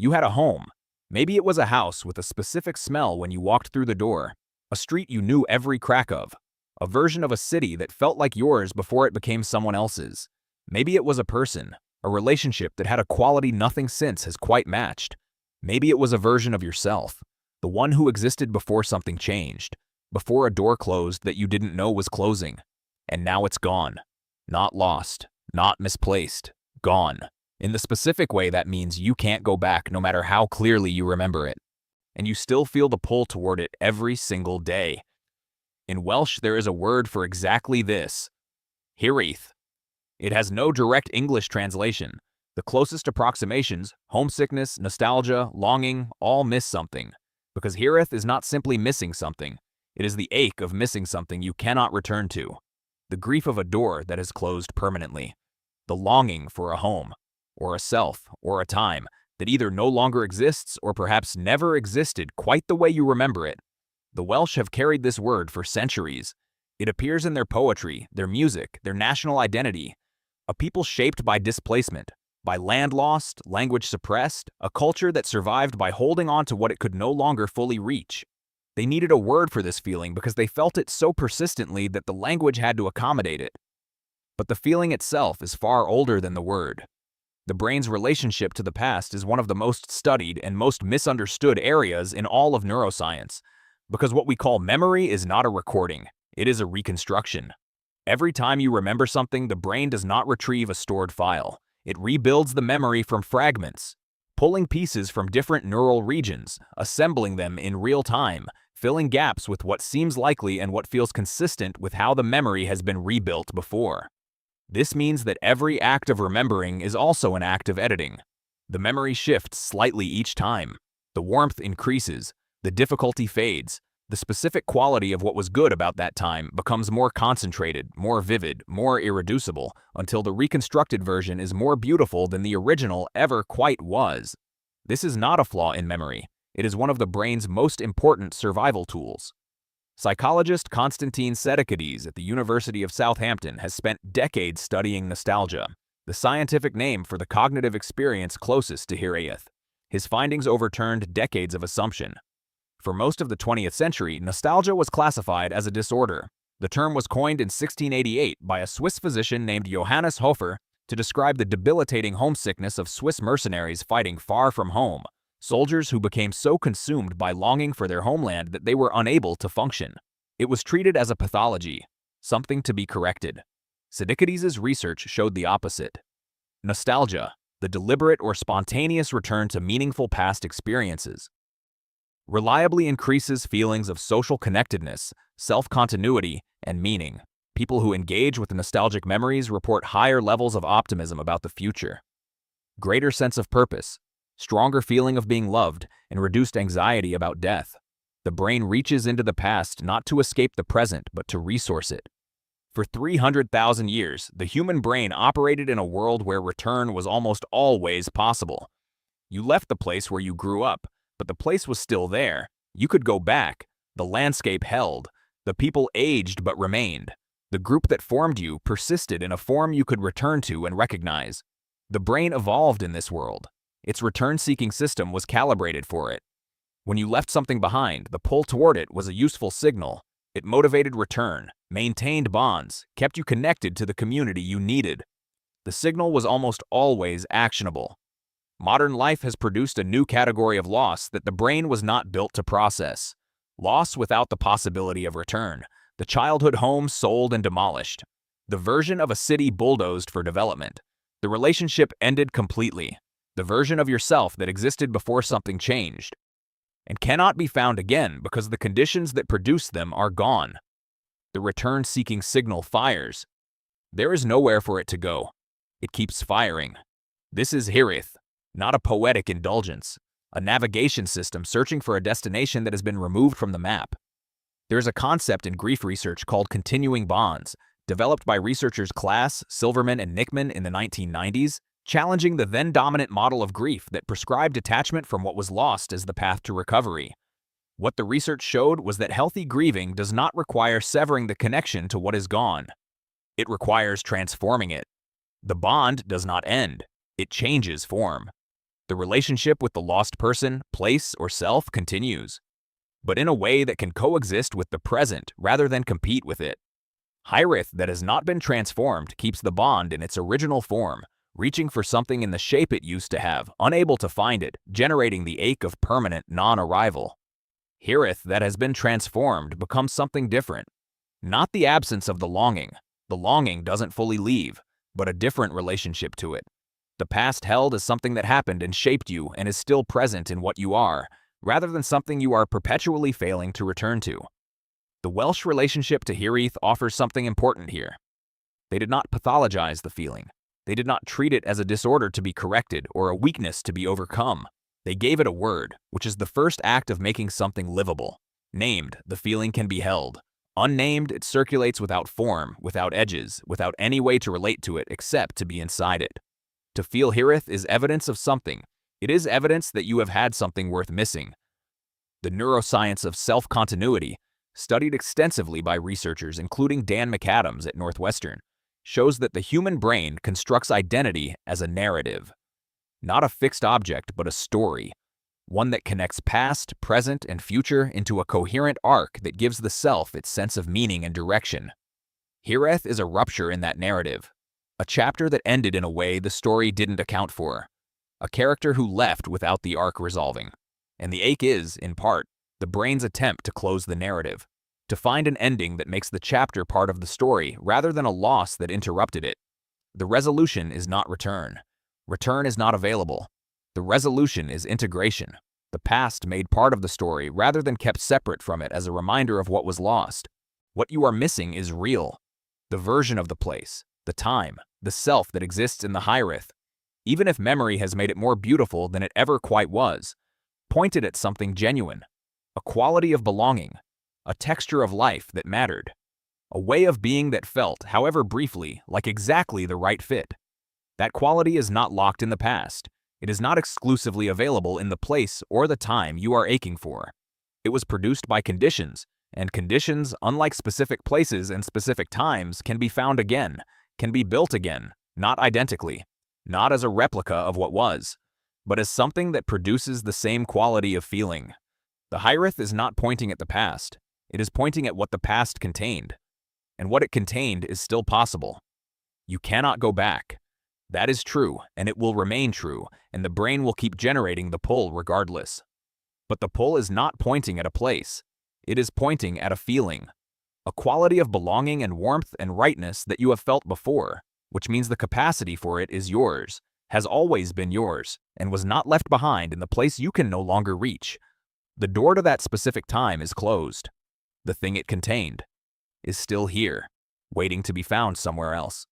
You had a home. Maybe it was a house with a specific smell when you walked through the door, a street you knew every crack of, a version of a city that felt like yours before it became someone else's. Maybe it was a person, a relationship that had a quality nothing since has quite matched. Maybe it was a version of yourself, the one who existed before something changed, before a door closed that you didn't know was closing. And now it's gone. Not lost, not misplaced, gone. In the specific way, that means you can't go back no matter how clearly you remember it. And you still feel the pull toward it every single day. In Welsh, there is a word for exactly this: Hiraeth. It has no direct English translation. The closest approximations, homesickness, nostalgia, longing, all miss something. Because Hiraeth is not simply missing something. It is the ache of missing something you cannot return to. The grief of a door that has closed permanently. The longing for a home, or a self, or a time that either no longer exists or perhaps never existed quite the way you remember it. The Welsh have carried this word for centuries. It appears in their poetry, their music, their national identity. A people shaped by displacement, by land lost, language suppressed, a culture that survived by holding on to what it could no longer fully reach. They needed a word for this feeling because they felt it so persistently that the language had to accommodate it. But the feeling itself is far older than the word. The brain's relationship to the past is one of the most studied and most misunderstood areas in all of neuroscience, because what we call memory is not a recording, it is a reconstruction. Every time you remember something, the brain does not retrieve a stored file. It rebuilds the memory from fragments, pulling pieces from different neural regions, assembling them in real time, filling gaps with what seems likely and what feels consistent with how the memory has been rebuilt before. This means that every act of remembering is also an act of editing. The memory shifts slightly each time. The warmth increases, the difficulty fades, the specific quality of what was good about that time becomes more concentrated, more vivid, more irreducible, until the reconstructed version is more beautiful than the original ever quite was. This is not a flaw in memory. It is one of the brain's most important survival tools. Psychologist Konstantin Sedekades at the University of Southampton has spent decades studying nostalgia, the scientific name for the cognitive experience closest to Hiraeth. His findings overturned decades of assumption. For most of the 20th century, nostalgia was classified as a disorder. The term was coined in 1688 by a Swiss physician named Johannes Hofer to describe the debilitating homesickness of Swiss mercenaries fighting far from home, soldiers who became so consumed by longing for their homeland that they were unable to function. It was treated as a pathology, something to be corrected. Sedekades' research showed the opposite. Nostalgia, the deliberate or spontaneous return to meaningful past experiences, reliably increases feelings of social connectedness, self-continuity, and meaning. People who engage with nostalgic memories report higher levels of optimism about the future, greater sense of purpose, stronger feeling of being loved, and reduced anxiety about death. The brain reaches into the past not to escape the present, but to resource it. For 300,000 years, the human brain operated in a world where return was almost always possible. You left the place where you grew up, but the place was still there. You could go back. The landscape held. The people aged but remained. The group that formed you persisted in a form you could return to and recognize. The brain evolved in this world. Its return-seeking system was calibrated for it. When you left something behind, the pull toward it was a useful signal. It motivated return, maintained bonds, kept you connected to the community you needed. The signal was almost always actionable. Modern life has produced a new category of loss that the brain was not built to process. Loss without the possibility of return. The childhood home sold and demolished. The version of a city bulldozed for development. The relationship ended completely. The version of yourself that existed before something changed, and cannot be found again because the conditions that produced them are gone. The return-seeking signal fires. There is nowhere for it to go. It keeps firing. This is Hiraeth, not a poetic indulgence, a navigation system searching for a destination that has been removed from the map. There is a concept in grief research called continuing bonds, developed by researchers Klass, Silverman, and Nickman in the 1990s, challenging the then-dominant model of grief that prescribed detachment from what was lost as the path to recovery. What the research showed was that healthy grieving does not require severing the connection to what is gone. It requires transforming it. The bond does not end. It changes form. The relationship with the lost person, place, or self continues, but in a way that can coexist with the present rather than compete with it. Hiraeth that has not been transformed keeps the bond in its original form, reaching for something in the shape it used to have, unable to find it, generating the ache of permanent non-arrival. Hiraeth that has been transformed becomes something different. Not the absence of the longing. The longing doesn't fully leave, but a different relationship to it. The past held as something that happened and shaped you and is still present in what you are, rather than something you are perpetually failing to return to. The Welsh relationship to Hiraeth offers something important here. They did not pathologize the feeling. They did not treat it as a disorder to be corrected or a weakness to be overcome. They gave it a word, which is the first act of making something livable. Named, the feeling can be held. Unnamed, it circulates without form, without edges, without any way to relate to it except to be inside it. To feel Hiraeth is evidence of something. It is evidence that you have had something worth missing. The neuroscience of self-continuity, studied extensively by researchers including Dan McAdams at Northwestern, shows that the human brain constructs identity as a narrative. Not a fixed object, but a story. One that connects past, present, and future into a coherent arc that gives the self its sense of meaning and direction. Hiraeth is a rupture in that narrative. A chapter that ended in a way the story didn't account for. A character who left without the arc resolving. And the ache is, in part, the brain's attempt to close the narrative, to find an ending that makes the chapter part of the story rather than a loss that interrupted it. The resolution is not return. Return is not available. The resolution is integration, the past made part of the story rather than kept separate from it as a reminder of what was lost. What you are missing is real. The version of the place, the time, the self that exists in the Hiraeth, even if memory has made it more beautiful than it ever quite was, pointed at something genuine. A quality of belonging, a texture of life that mattered, a way of being that felt, however briefly, like exactly the right fit. That quality is not locked in the past. It is not exclusively available in the place or the time you are aching for. It was produced by conditions, and conditions, unlike specific places and specific times, can be found again, can be built again, not identically, not as a replica of what was, but as something that produces the same quality of feeling. The Hiraeth is not pointing at the past. It is pointing at what the past contained. And what it contained is still possible. You cannot go back. That is true, and it will remain true, and the brain will keep generating the pull regardless. But the pull is not pointing at a place. It is pointing at a feeling. A quality of belonging and warmth and rightness that you have felt before, which means the capacity for it is yours, has always been yours, and was not left behind in the place you can no longer reach. The door to that specific time is closed. The thing it contained is still here, waiting to be found somewhere else.